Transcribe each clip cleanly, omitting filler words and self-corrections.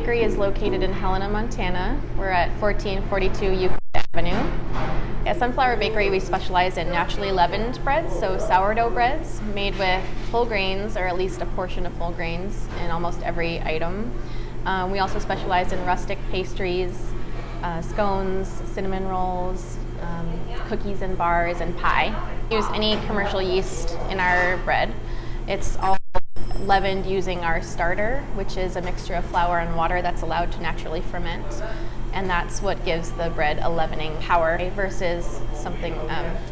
bakery is located in Helena, Montana. We're at 1442 Euclid Avenue. At Sunflower Bakery, we specialize in naturally leavened breads, so sourdough breads made with whole grains, or at least a portion of whole grains in almost every item. We also specialize in rustic pastries, scones, cinnamon rolls, cookies and bars, and pie. We use any commercial yeast in our bread. It's all leavened using our starter, which is a mixture of flour and water that's allowed to naturally ferment. And that's what gives the bread a leavening power versus something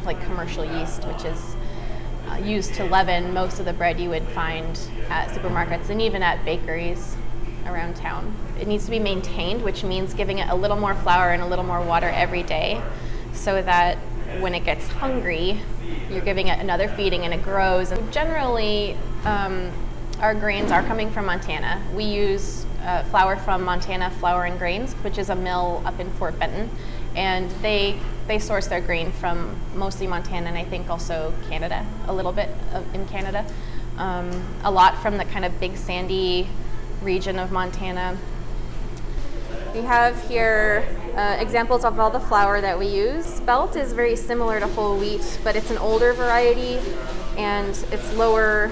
like commercial yeast, which is used to leaven most of the bread you would find at supermarkets and even at bakeries around town. It needs to be maintained, which means giving it a little more flour and a little more water every day so that when it gets hungry, you're giving it another feeding and it grows. And generally, our grains are coming from Montana. We use flour from Montana Flour and Grains, which is a mill up in Fort Benton, and they source their grain from mostly Montana and I think also Canada, a little bit in Canada. A lot from the kind of big sandy region of Montana. We have here examples of all the flour that we use. Spelt is very similar to whole wheat, but it's an older variety and it's lower,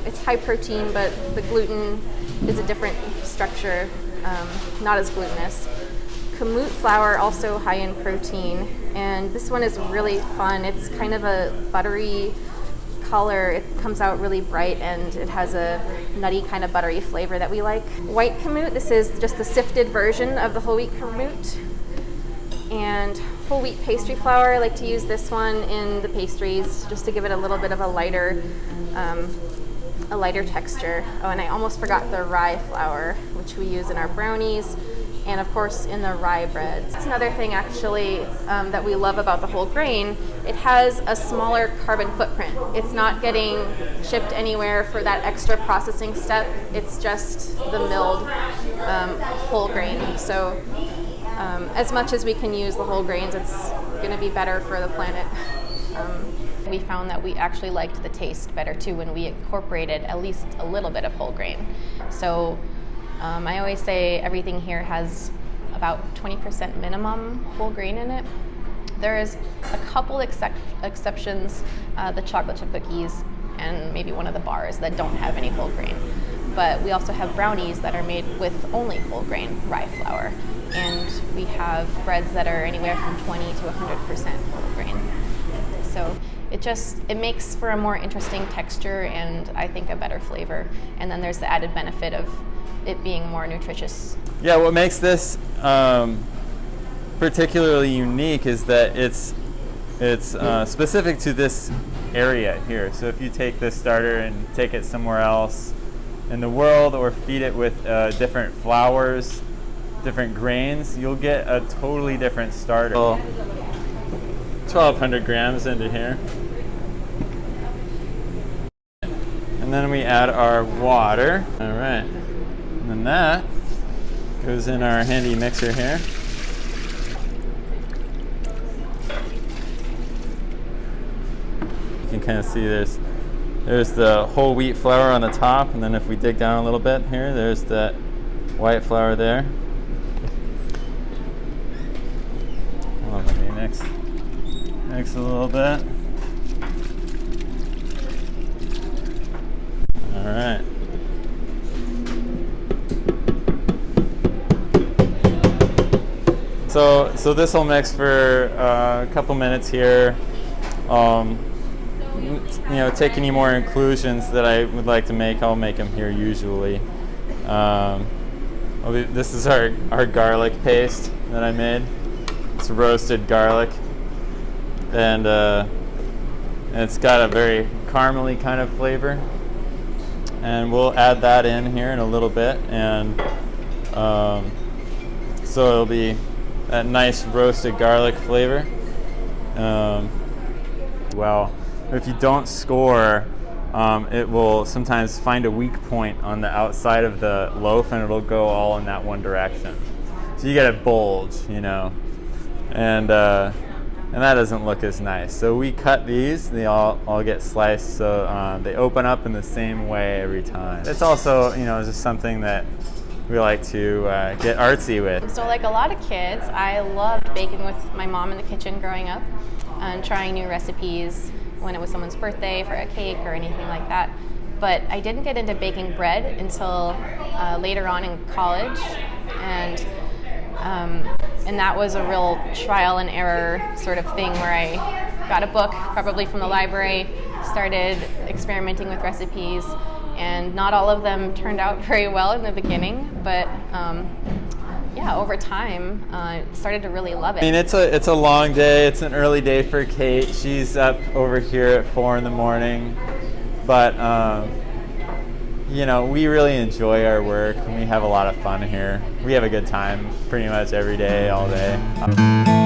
it's high protein, but the gluten is a different structure, not as glutinous. Kamut flour, also high in protein, and this one is really fun. It's kind of a buttery color. It comes out really bright and it has a nutty kind of buttery flavor that we like. White kamut, this is just the sifted version of the whole wheat kamut. And whole wheat pastry flour, I like to use this one in the pastries just to give it a little bit of a lighter texture. Oh, and I almost forgot the rye flour, which we use in our brownies and of course in the rye breads. It's another thing actually that we love about the whole grain. It has a smaller carbon footprint. It's not getting shipped anywhere for that extra processing step. It's just the milled whole grain. So as much as we can use the whole grains, it's going to be better for the planet. We found that we actually liked the taste better too when we incorporated at least a little bit of whole grain. So I always say everything here has about 20% minimum whole grain in it. There's a couple exceptions, the chocolate chip cookies and maybe one of the bars that don't have any whole grain. But we also have brownies that are made with only whole grain rye flour. And we have breads that are anywhere from 20 to 100% whole grain. So it makes for a more interesting texture and I think a better flavor. And then there's the added benefit of it being more nutritious. Yeah, what makes this particularly unique is that it's specific to this area here. So if you take this starter and take it somewhere else in the world or feed it with different flours, different grains, you'll get a totally different starter. 1,200 grams into here. And then we add our water. All right. And then that goes in our handy mixer here. You can kind of see there's the whole wheat flour on the top, and then if we dig down a little bit here, there's that white flour there. Well, let me mix a little bit. All right. So this will mix for a couple minutes here. Take any more inclusions that I would like to make, I'll make them here usually. This is our garlic paste that I made. It's roasted garlic, and it's got a very caramely kind of flavor. And we'll add that in here in a little bit, and so it'll be that nice roasted garlic flavor. Well, if you don't score, it will sometimes find a weak point on the outside of the loaf and it'll go all in that one direction. So you get a bulge, and that doesn't look as nice. So we cut these, they all get sliced so they open up in the same way every time. It's also, just something that we like to get artsy with. So like a lot of kids, I loved baking with my mom in the kitchen growing up and trying new recipes when it was someone's birthday for a cake or anything like that. But I didn't get into baking bread until later on in college, and that was a real trial and error sort of thing where I got a book, probably from the library, started experimenting with recipes, and not all of them turned out very well in the beginning, but yeah, over time, started to really love it. I mean, it's a long day. It's an early day for Kate. She's up over here at 4 in the morning, but you know, we really enjoy our work and we have a lot of fun here. We have a good time pretty much every day, all day.